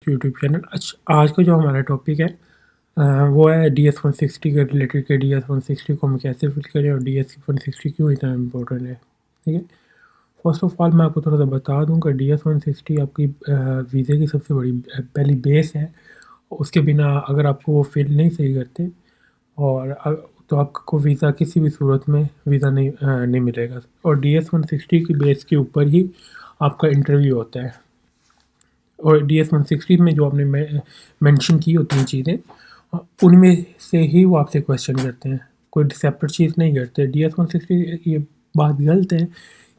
YouTube channel. अच्छा, आज का जो हमारा टॉपिक है वो है DS-160 के रिलेटेड के DS-160 को हम कैसे फिल करें और DS-160 क्यों इतना इम्पोर्टेंट है। ठीक है, फर्स्ट ऑफ ऑल मैं आपको थोड़ा सा बता दूं कि DS-160 आपकी वीज़े की सबसे बड़ी पहली बेस है। उसके बिना अगर आपको वो फिल नहीं सही करते और तो आपको वीज़ा किसी भी सूरत में वीज़ा नहीं मिलेगा। और DS-160 की बेस के ऊपर ही आपका इंटरव्यू होता है। और DS-160 में जो आपने मेंशन की होती हैं चीज़ें, उनमें से ही वो आपसे क्वेश्चन करते हैं, कोई सेपरेट चीज़ नहीं करते। DS-160 ये बात गलत है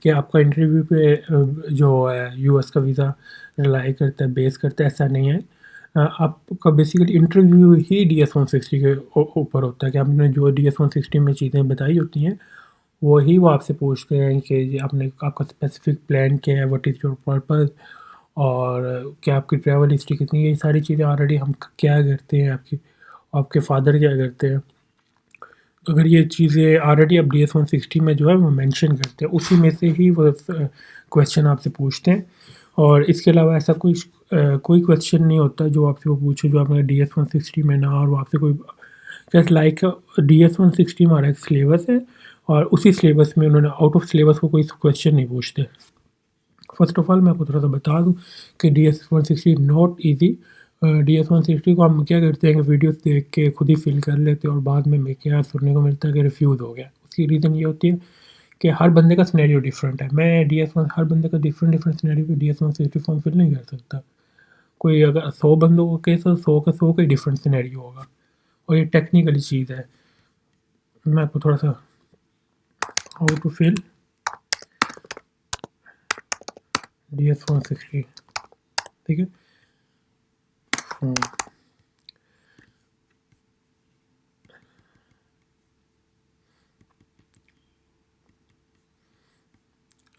कि आपका इंटरव्यू पे जो है US का वीज़ा रिलाई करता है, बेस करता है, ऐसा नहीं है। आपका बेसिकली इंटरव्यू ही DS-160 के ऊपर होता है कि आपने जो DS-160 में चीज़ें बताई होती हैं वही वो आपसे पूछते हैं कि आपने आपका स्पेसिफिक प्लान क्या है, व्हाट इज़ योर पर्पस, और क्या आपकी ट्रैवल हिस्ट्री कितनी है। ये सारी चीज़ें ऑलरेडी हम क्या करते हैं, आपके फादर क्या करते हैं। तो अगर ये चीज़ें ऑलरेडी आप DS-160 में जो है वो मेंशन करते हैं, उसी में से ही वो क्वेश्चन आपसे पूछते हैं। और इसके अलावा ऐसा कोई क्वेश्चन नहीं होता जो आपसे वो पूछे जो आपने DS-160 में ना, और वो आपसे कोई जस्ट लाइक DS-160 हमारा एक सिलेबस है और उसी सिलेबस में उन्होंने आउट ऑफ सिलेबस को कोई क्वेश्चन नहीं पूछते। फर्स्ट ऑफ ऑल मैं आपको थोड़ा सा बता दूं कि DS-160 नॉट ईजी। DS-160 को हम क्या करते हैं कि वीडियोस देख के खुद ही फिल कर लेते हैं और बाद में क्या सुनने को मिलता है कि रिफ्यूज़ हो गया। उसकी रीज़न ये होती है कि हर बंदे का सिनेरियो डिफरेंट है। मैं हर बंदे का डिफरेंट सिनेरियो पे DS-160 फॉर्म फिल नहीं कर सकता। कोई अगर 100 बंदों का केस है, 100 का 100 का ही डिफरेंट सिनेरियो होगा, और ये टेक्निकली चीज़ है। मैं आपको थोड़ा सा हाउ टू फिल DS-160, ठीक है।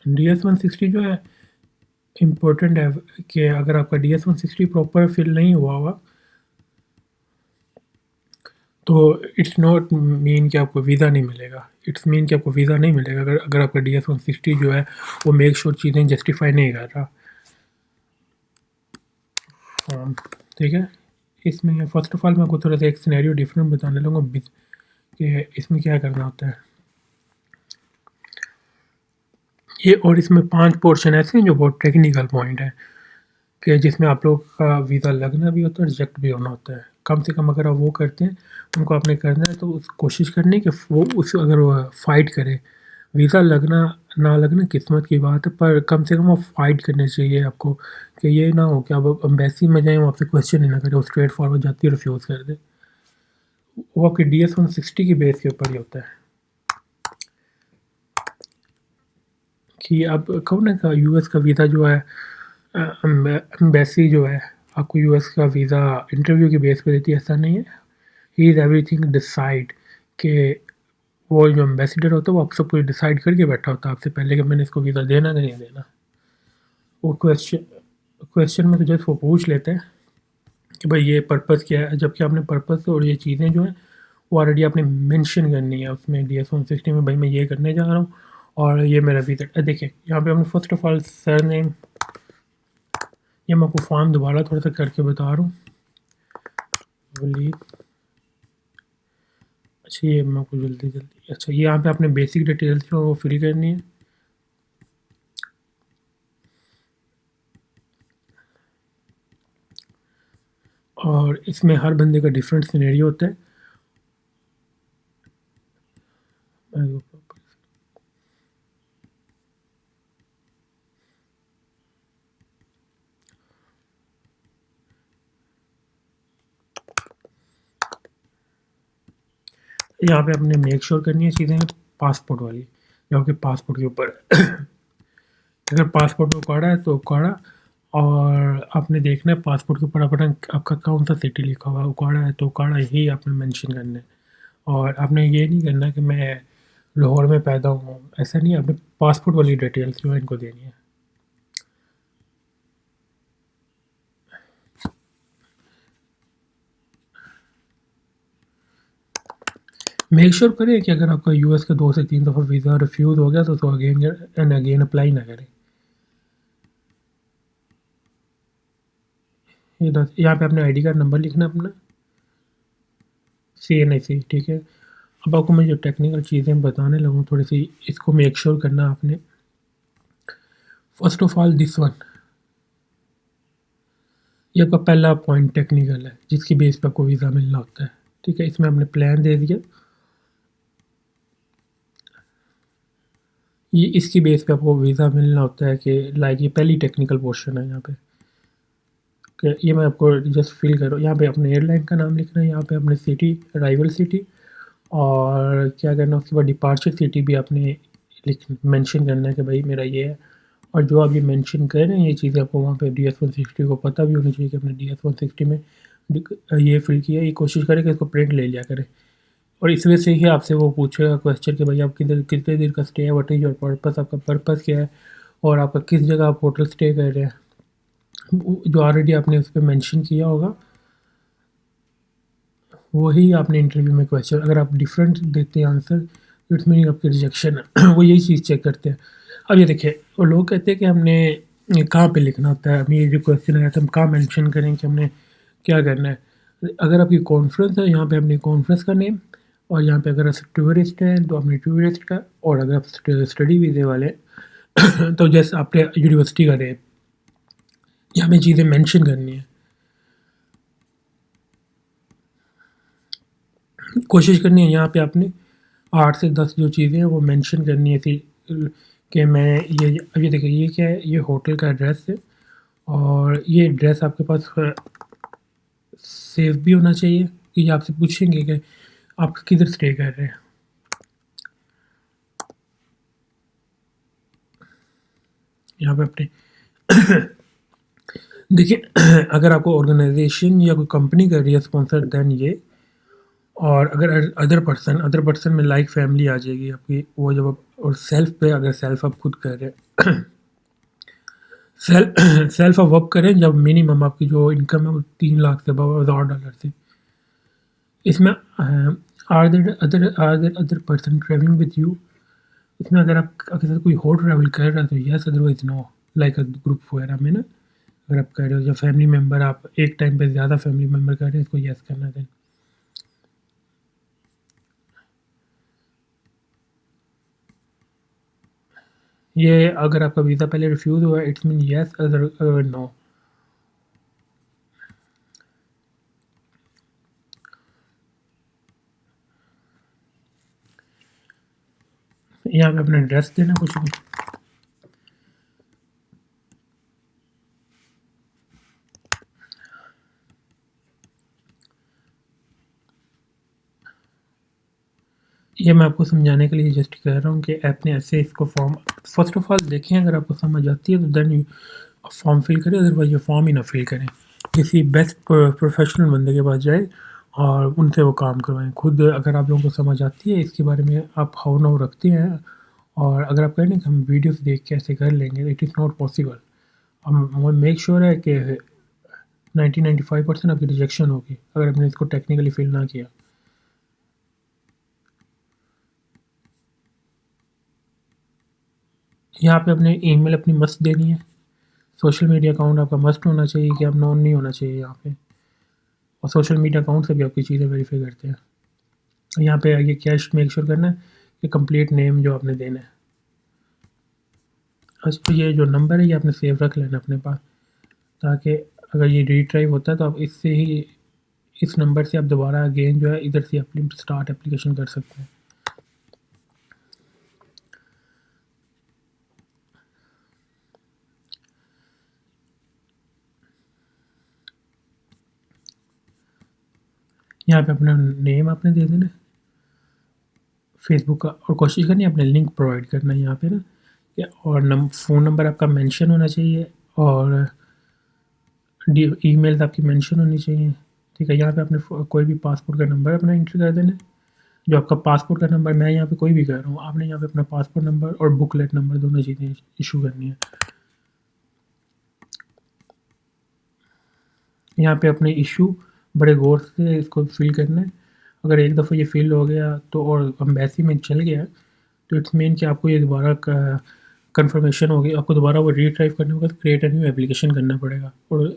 DS-160 जो है इम्पोर्टेंट है कि अगर आपका DS-160 प्रॉपर फिल नहीं हुआ हुआ तो इट्स नॉट मीन कि आपको वीज़ा नहीं मिलेगा। इट्स मीन कि आपको वीज़ा नहीं मिलेगा अगर आपका DS-160 जो है वो मेक श्योर चीज़ें जस्टिफाई नहीं कर रहा। ठीक है, इसमें फर्स्ट ऑफ ऑल मैं आपको थोड़ा सा एक सिनेरियो डिफरेंट बताने लगूँगा कि इसमें क्या करना होता है ये। और इसमें 5 पोर्शन ऐसे हैं जो बहुत टेक्निकल पॉइंट है कि जिसमें आप लोग का वीज़ा लगना भी होता है और रिजेक्ट भी होना होता है। कम से कम अगर आप वो करते हैं, उनको आपने करना है तो उस कोशिश करनी कि वो उस अगर वो फ़ाइट करे। वीज़ा लगना ना लगना किस्मत की बात है, पर कम से कम वो फ़ाइट करनी चाहिए आपको कि ये ना हो कि आप एम्बेसी में जाएँ, वो आपसे क्वेश्चन ही ना करे, वो स्ट्रेट फॉरवर्ड जाती है रिफ्यूज़ कर दे। वो आपके DS-160 की बेस के ऊपर ही होता है कि आप कहो ना का US का वीज़ा जो है एम्बेसी जो है आपको US का वीज़ा इंटरव्यू की बेस पे देती है, ऐसा नहीं है। ही इज़ एवरीथिंग डिसाइड कि वो जो एम्बेसडर होता है वो आप सब कुछ डिसाइड करके बैठा होता है आपसे पहले कि मैंने इसको वीज़ा देना कि नहीं देना। वो क्वेश्चन में तो जस्ट वो पूछ लेते हैं कि भाई ये पर्पज़ क्या है, जबकि आपने पर्पज़ और ये चीज़ें जो हैं वो ऑलरेडी आपने मेंशन करनी है उसमें DS-160 में, भाई मैं ये करने जा रहा हूँ और ये मेरा वीज़ा। देखिए यहाँ पे हमने first of all sir name, ये मैं आपको फॉर्म दोबारा थोड़ा सा करके बता रहा हूँ वलीद। अच्छा ये मैं आपको जल्दी अच्छा ये यहाँ पे आपने बेसिक डिटेल्स जो वो फिल करनी है। और इसमें हर बंदे का डिफरेंट सिनेरियो होता है। यहाँ पे आपने मेक श्योर करनी है चीज़ें पासपोर्ट वाली, जो आपके पासपोर्ट के ऊपर अगर पासपोर्ट में उकाड़ा है तो उकाड़ा, और आपने देखना है पासपोर्ट के ऊपर अपना आपका कौन सा सिटी लिखा हुआ है, उकाड़ा है तो उकाड़ा ही आपने मेंशन करना है। और आपने ये नहीं करना कि मैं लाहौर में पैदा हूँ, ऐसा नहीं है। आपने पासपोर्ट वाली डिटेल्स जो है इनको देनी है। मेक श्योर करें कि अगर आपका US का 2 से 3 दफ़ा वीज़ा रिफ्यूज़ हो गया तो अगेन एंड अगेन अप्लाई ना करें। ये 10, यहाँ पे आपने आईडी कार्ड नंबर लिखना है अपना, CNIC, ठीक है। अब आपको मैं जो टेक्निकल चीज़ें बताने लगूँ थोड़ी सी, इसको मेक श्योर करना आपने। First of all this one, ये आपका पहला पॉइंट टेक्निकल है जिसकी बेस पे आपको वीज़ा मिलना होता है, ठीक है। इसमें आपने प्लान दे दिया, ये इसकी बेस पे आपको वीज़ा मिलना होता है कि लाइक ये पहली टेक्निकल पोर्शन है यहाँ पे। ये मैं आपको जस्ट फिल करो, यहाँ पे अपने एयरलाइन का नाम लिखना है, यहाँ पे अपने सिटी, अराइवल सिटी, और क्या करना है उसके बाद डिपार्चर सिटी भी आपने लिख मेंशन करना है कि भाई मेरा ये है। और जो आप ये मेंशन कर रहे हैं ये चीज़ें आपको वहाँ पे DS-160 को पता भी होनी चाहिए कि अपने DS-160 में ये फिल किया। ये कोशिश करें कि इसको प्रिंट ले लिया करें, और इस वजह से ही आपसे वो पूछेगा क्वेश्चन कि भाई आप किधर कितने देर का स्टे है, व्हाट इज़ योर पर्पस, आपका पर्पस क्या है, और आपका किस जगह आप होटल स्टे कर रहे हैं, जो ऑलरेडी आपने उस पर मैंशन किया होगा वही आपने इंटरव्यू में क्वेश्चन। अगर आप डिफरेंट देते हैं आंसर तो इट्स मीनिंग आपकी रिजेक्शन है। वो यही चीज़ चेक करते हैं। अब ये देखिए, वो लोग कहते हैं कि हमने कहाँ पे लिखना होता है, हमें ये जो क्वेश्चन आया था हम कहाँ मेंशन करें कि हमने क्या करना है। अगर आपकी कॉन्फ्रेंस है यहाँ पे अपने कॉन्फ्रेंस का नेम, और यहाँ पे अगर आप टूरिस्ट हैं तो अपने टूरिस्ट का, और अगर आप स्टडी वीज़े वाले हैं तो जैसे आपने यूनिवर्सिटी का नेम, यहाँ पे चीज़ें मेंशन करनी है। कोशिश करनी है यहाँ पे आपने 8 से 10 जो चीज़ें हैं वो मेंशन करनी है थी कि मैं ये, अब ये देखिए ये क्या है, ये होटल का एड्रेस है, और ये एड्रेस आपके पास सेव भी होना चाहिए कि ये आपसे पूछेंगे कि आप किधर स्टे कर रहे हैं। यहाँ पे अपने देखिए अगर आपको ऑर्गेनाइजेशन या कोई कंपनी कर रही है स्पॉन्सर देन ये, और अगर अदर पर्सन में लाइक फैमिली आ जाएगी आपकी, वो जब आप, और सेल्फ पे अगर सेल्फ आप खुद कर रहे हैं सेल्फ आप वर्क करें जब मिनिमम आपकी जो इनकम है वो 3 लाख से $1000 से। इसमें are there person travelling with you, इसमें अगर आप अगर कोई और ट्रैवल कर रहा है तो yes, otherwise no, like group वगैरह में ना अगर आप कर रहे हो, जब फैमिली मेम्बर आप एक टाइम पे ज़्यादा फैमिली मेम्बर कर रहे हैं इसको यस करना है। ये अगर आपका वीज़ा पहले रिफ्यूज़ हुआ इट्स मीन यस, अगर नो। यहाँ पे अपना एड्रेस देना कुछ भी, ये मैं आपको समझाने के लिए जस्ट कह रहा हूँ कि आपने ऐसे इसको फॉर्म, फर्स्ट ऑफ ऑल देखें अगर आपको समझ आती है तो देन यू फॉर्म फिल करें, अदरवाइज ये फॉर्म ही ना फिल करें। किसी बेस्ट प्रोफेशनल बंदे के पास जाए और उनसे वो काम करवाएं। खुद अगर आप लोगों को समझ आती है इसके बारे में, आप हाउ नाउ रखते हैं, और अगर आप कहें ना कि हम वीडियोस देख के ऐसे कर लेंगे, इट इज़ नॉट पॉसिबल। हम मेक श्योर है कि 95% आपकी रिजेक्शन होगी अगर आपने इसको टेक्निकली फिल ना किया। यहाँ पे अपने ईमेल अपनी मस्त देनी है, सोशल मीडिया अकाउंट आपका मस्ट होना चाहिए कि आप नॉन नहीं होना चाहिए यहाँ पे, और सोशल मीडिया अकाउंट से भी आपकी चीज़ें वेरीफाई करते हैं। यहाँ पे आगे कैश मेक श्योर करना है कि कंप्लीट नेम जो आपने देना है। अच्छा, ये जो नंबर है ये आपने सेव रख लेना अपने पास, ताकि अगर ये रीट्राइव होता है तो आप इससे ही, इस नंबर से आप दोबारा अगेन जो है इधर से अपनी स्टार्ट एप्लीकेशन कर सकते हैं। यहाँ पे अपना नेम आपने दे देना फेसबुक का, और कोशिश करनी है अपने लिंक प्रोवाइड करना है यहाँ पे ना, और फ़ोन नंबर आपका मेंशन होना चाहिए, और ईमेल आपकी मेंशन होनी चाहिए, ठीक है। यहाँ पे आपने कोई भी पासपोर्ट का नंबर अपना एंटर कर देना है, जो आपका पासपोर्ट का नंबर, मैं यहाँ पे कोई भी कर रहा हूँ, आपने यहाँ पे अपना पासपोर्ट नंबर और बुकलेट नंबर दोनों चीज़ें इशू करनी है। यहाँ पे अपने इशू बड़े गौर से इसको फिल करना है। अगर एक दफ़ा ये फिल हो गया तो, और एम्बेसी में चल गया, तो इट्स मीन कि आपको ये दोबारा कंफर्मेशन होगी, आपको दोबारा वो रीट्राइव करने होगा, तो क्रिएट अ न्यू एप्लीकेशन करना पड़ेगा, और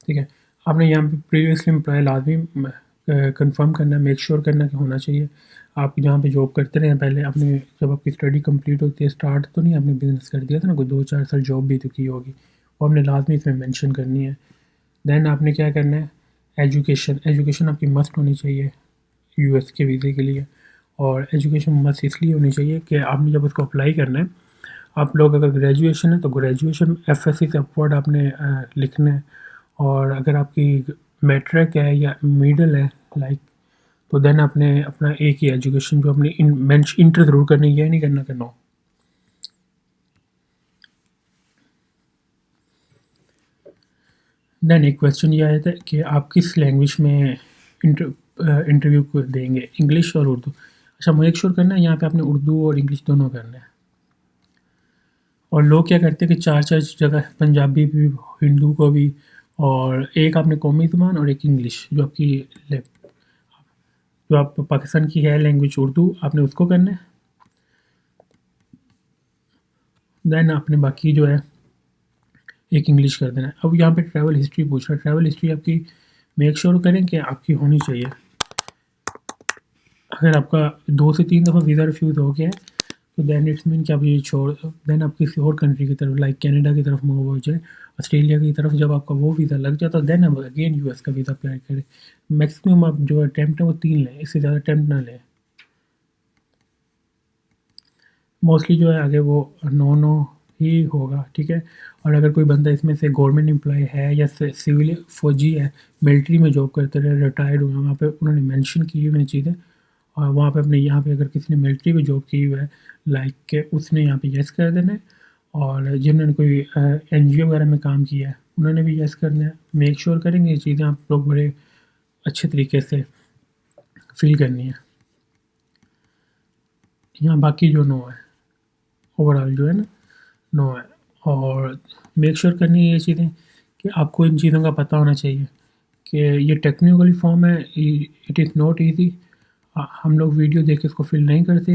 ठीक है। आपने यहाँ पे प्रीवियसली एम्प्लॉय लाजमी कंफर्म करना, मेक श्योर करना कि होना चाहिए। आप जहाँ पे जॉब करते रहे पहले, आपने जब आपकी स्टडी कंप्लीट होती है, स्टार्ट तो नहीं आपने बिज़नेस कर दिया था ना, कोई 2-4 साल जॉब भी तो की होगी, वो आपने लाजमी इसमें मेंशन करनी है। देन आपने क्या करना है, एजुकेशन, एजुकेशन आपकी मस्ट होनी चाहिए यूएस के वीज़े के लिए। और एजुकेशन मस्ट इसलिए होनी चाहिए कि आपने जब उसको अप्लाई करना है, आप लोग अगर ग्रेजुएशन है तो ग्रेजुएशन एफएससी से अपवर्ड आपने लिखना है। और अगर आपकी मैट्रिक है या मिडल है लाइक, तो देन आपने अपना एक ही एजुकेशन जो अपनी इंटर ज़रूर करनी है, ये नहीं करना कि नो। देन एक क्वेश्चन ये आया था कि आप किस लैंग्वेज में इंटरव्यू को देंगे, इंग्लिश और उर्दू। अच्छा, मेक श्योर करना है यहाँ पे आपने उर्दू और इंग्लिश दोनों करना है। और लोग क्या करते हैं कि 4-4 जगह, पंजाबी भी, हिंदू को भी, और एक आपने कौमी ज़ुबान और एक इंग्लिश, जो आपकी जो आप पाकिस्तान की है लैंग्वेज उर्दू, आपने उसको करना है। देन आपने बाकी जो है एक इंग्लिश कर देना है। अब यहाँ पे ट्रैवल हिस्ट्री पूछ रहा है, ट्रैवल हिस्ट्री आपकी मेक श्योर करें कि आपकी होनी चाहिए। अगर आपका 2 से 3 दफ़ा वीज़ा रिफ्यूज़ हो गया है, तो दैन इट्स मीन कि आप ये छोड़, दैन आप किसी और कंट्री की तरफ लाइक कनाडा की तरफ मूव हो जाए, ऑस्ट्रेलिया की तरफ जब आपका वो वीज़ा लग जाता है, देन आप अगेन यूएस का वीज़ा अप्लाई करें। मैक्सिमम आप जो अटैम्प्ट है वो 3 लें, इससे ज़्यादा अटैम्प्ट ना लें। मोस्टली जो है आगे वो नो ही होगा, ठीक है। और अगर कोई बंदा इसमें से गवर्नमेंट एम्प्लॉय है या सिविल फौजी है, मिलिट्री में जॉब करते रहे, रिटायर्ड हुए, वहाँ पे उन्होंने मेंशन की हुई चीज़ें, और वहाँ पे अपने यहाँ पे अगर किसी ने मिलिट्री में जॉब की हुई है लाइक के, उसने यहाँ पे यस कर देना है। और जिन्होंने कोई एनजीओ वगैरह में काम किया है उन्होंने भी यस करना है। मेक श्योर करेंगे ये चीज़ें आप लोग बड़े अच्छे तरीके से फिल करनी है। यहाँ बाकी जो नो है, ओवरऑल जो है ना, नो है। और मेक श्योर करनी है ये चीज़ें कि आपको इन चीज़ों का पता होना चाहिए कि ये टेक्निकली फॉर्म है, इट इज़ नॉट ईजी। हम लोग वीडियो देख के इसको फिल नहीं करते,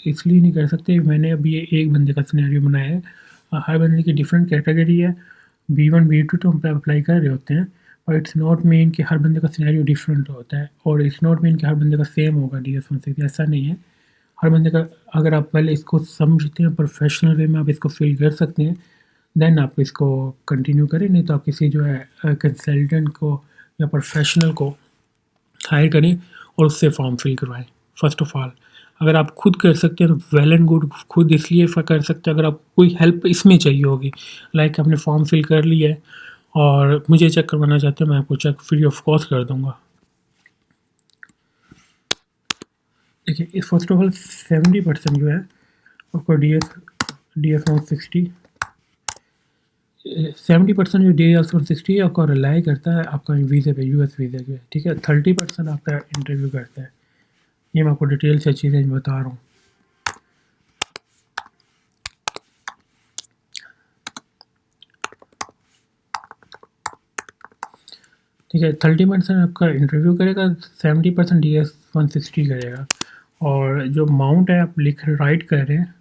इसलिए नहीं कर सकते। मैंने अभी ये एक बंदे का सिनेरियो बनाया है, हर बंदे की डिफरेंट कैटेगरी है। B1 B2 तो हम पे अप्लाई कर रहे होते हैं, और इट्स नॉट मीन कि हर बंदे का सिनेरियो डिफरेंट होता है, और इट्स नॉट मीन कि हर बंदे का सेम होगा DS-160, ऐसा नहीं है। हर बंदे का, अगर आप पहले इसको समझते हैं प्रोफेशनल वे में, आप इसको फिल कर सकते हैं, देन आप इसको कंटिन्यू करें। नहीं तो आप किसी जो है कंसल्टेंट को या प्रोफेशनल को हायर करें और उससे फॉर्म फिल करवाएं। फर्स्ट ऑफ ऑल, अगर आप खुद कर सकते हैं तो वेल एंड गुड, खुद इसलिए कर सकते हैं। अगर आपको कोई हेल्प इसमें चाहिए होगी, लाइक आपने फॉर्म फिल कर लिया है और मुझे चेक करवाना चाहते हैं, मैं आपको चेक फ्री ऑफ कॉस्ट कर दूंगा। देखिए, फर्स्ट ऑफ ऑल 70% जो है आपको DS-160, 70% जो DS-160 है आपका रिलाई करता है आपका वीज़े पे, यूएस वीज़े पे, ठीक है। 30% आपका इंटरव्यू करता है। ये मैं आपको डिटेल से चीज़ें बता रहा हूँ। ठीक है, 30% आपका इंटरव्यू करेगा, 70% DS-160 करेगा। और जो अमाउंट है आप राइट कर रहे हैं,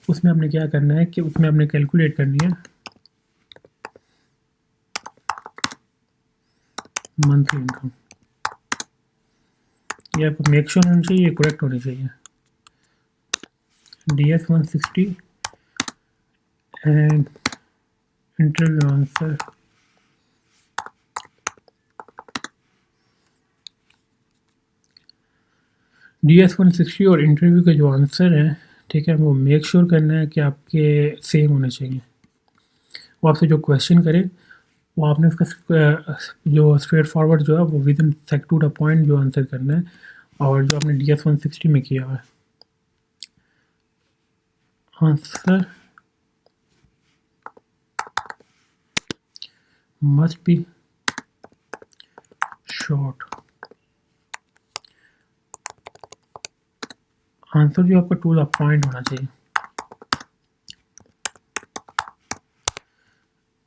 उसमें आपने क्या करना है कि उसमें आपने कैलकुलेट करनी है मंथली इनकम। ये आपको मेक श्योर होनी चाहिए, करेक्ट होनी चाहिए। DS-160 and interview answer, DS-160 और इंटरव्यू के जो आंसर हैं, ठीक है, वो मेक श्योर करना है कि आपके सेम होने चाहिए। वो आपसे जो क्वेश्चन करे वो आपने उसका जो स्ट्रेट फॉरवर्ड जो है वो within to the point जो आंसर करना है, और जो आपने DS-160 में किया हुआ है answer must be short. Answer जो आपका टू द पॉइंट होना चाहिए,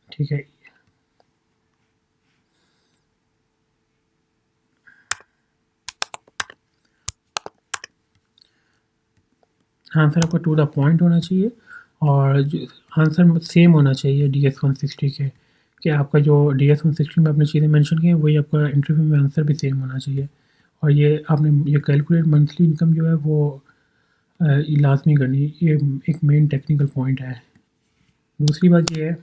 ठीक है। आंसर आपका टू द पॉइंट होना चाहिए, और जो आंसर सेम होना चाहिए DS-160 के, कि आपका जो DS-160 में आपने चीज़ें मेंशन की हैं वही आपका इंटरव्यू में आंसर भी सेम होना चाहिए। और ये आपने ये कैलकुलेट मंथली इनकम जो है वो ये लाज़मी करनी है, ये एक मेन टेक्निकल पॉइंट है। दूसरी बात ये है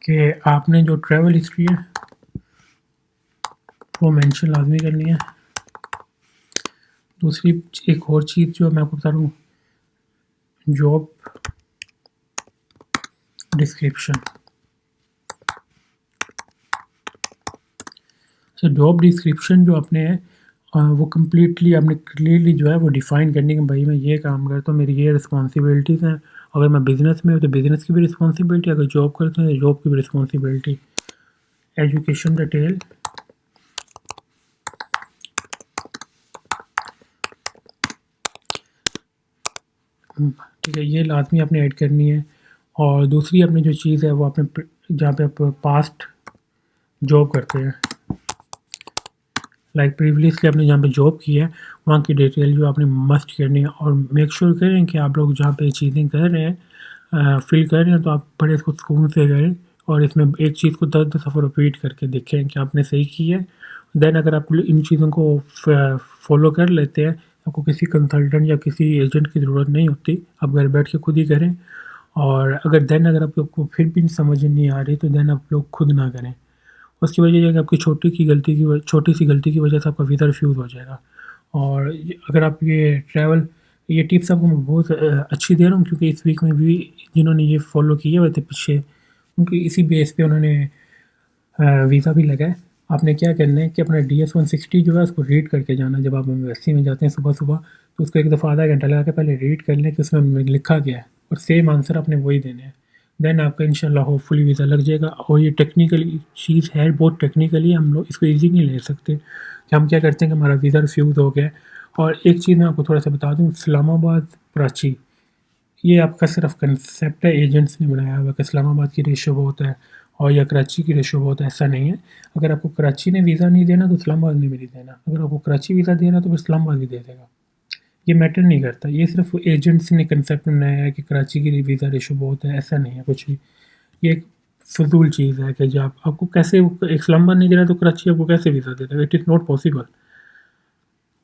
कि आपने जो ट्रैवल हिस्ट्री है वो मेंशन लाज़मी करनी है। दूसरी एक और चीज़ जो मैं आपको बता रहा हूँ, जॉब डिस्क्रिप्शन। तो जॉब डिस्क्रिप्शन जो आपने है वो कम्प्लीटली आपने क्लियरली जो है वो डिफ़ाइन करनी कि भाई मैं ये काम करता हूँ, मेरी ये रिस्पॉन्सिबिलिटीज़ हैं। अगर मैं बिज़नेस में हूँ तो बिज़नेस की भी रिस्पॉन्सिबिलिटी, अगर जॉब करते हैं तो जॉब की भी रिस्पॉन्सिबिलिटी। एजुकेशन डिटेल, ठीक है, ये लाजमी आपने ऐड करनी है। और दूसरी अपनी जो चीज़ है वो आपने जहाँ पे आप पास्ट जॉब करते हैं, लाइक प्रीवियसली आपने जहाँ पे जॉब की है वहाँ की डिटेल जो आपने मस्ट करनी है। और मेक श्योर करें कि आप लोग जहाँ पे चीज़ें कर रहे हैं फिल कर रहे हैं तो आप बड़े इसको सुकून से करें और इसमें एक चीज़ को 10 दफ़ा रिपीट करके देखें कि आपने सही की है। देन अगर आप इन चीज़ों को फॉलो कर लेते हैं, आपको किसी कंसल्टेंट या किसी एजेंट की ज़रूरत नहीं होती, आप घर बैठ के खुद ही करें। और अगर आपको फिर भी समझ नहीं आ रही तो देन आप लोग खुद ना करें। उसकी वजह ये है कि आपकी छोटी सी गलती की वजह से आपका वीज़ा रिफ्यूज़ हो जाएगा। और अगर आप ये टिप्स आपको मैं बहुत अच्छी दे रहा हूँ क्योंकि इस वीक में भी जिन्होंने ये फॉलो किए हुए थे पीछे, उनकी इसी बेस पे उन्होंने वीज़ा भी लगा है। आपने क्या करना है कि अपना DS-160 जो है उसको रीड करके जाना। जब आप एम्बेसी में जाते हैं सुबह-सुबह तो उसको एक दफ़ा आधा घंटा लगा के पहले रीड कर लें कि उसमें लिखा क्या है और सेम आंसर आपने वही देने हैं। देन आपका इंशाल्लाह होपफुली वीज़ा लग जाएगा। और ये टेक्निकली चीज़ है, बहुत टेक्निकली हम लोग इसको ईज़ी नहीं ले सकते कि हम क्या करते हैं कि हमारा वीज़ा रिफ्यूज़ हो गया। और एक चीज़ मैं आपको थोड़ा-सा बता दूँ, इस्लामाबाद, कराची, ये आपका सिर्फ कंसेप्ट है, एजेंट्स ने बनाया हुआ है कि इस्लामाबाद की रेशो बहुत है और या कराची की रेशो बहुत है, ऐसा नहीं है। अगर आपको कराची ने वीज़ा नहीं देना तो इस्लामाबाद ने भी नहीं देना, अगर आपको कराची वीज़ा देना तो फिर इस्लामाबाद भी दे देगा। ये मैटर नहीं करता, ये सिर्फ एजेंट्स ने कंसेप्ट बनाया है कि कराची की वीज़ा रेशो बहुत है, ऐसा नहीं है कुछ भी। ये एक फ़िज़ूल चीज़ है कि जब आपको कैसे एक इस्लामाबाद नहीं देना तो कराची आपको कैसे वीज़ा दे देगा, इट इज़ नॉट पॉसिबल।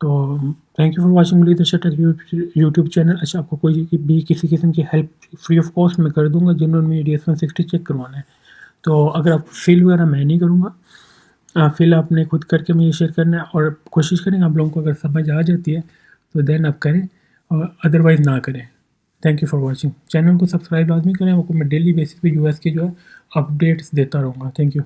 तो थैंक यू फॉर वाचिंग मेरी दर्शक टेक यूट्यूब चैनल। अच्छा, आपको कोई भी किसी किस्म की हेल्प फ्री ऑफ कॉस्ट मैं कर दूंगा जिन्होंने DS-160 चेक करवाना है। तो अगर आप फिल वगैरह मैं नहीं करूँगा, फिल आपने खुद करके मुझे शेयर करना है और कोशिश करेंगे आप लोगों को अगर समझ आ जाती है तो देन आप करें और अदरवाइज़ ना करें। Thank you for watching. Channel को सब्सक्राइब लाजमी करें, आपको मैं डेली बेसिस पे US की जो है अपडेट्स देता रहूँगा। Thank you.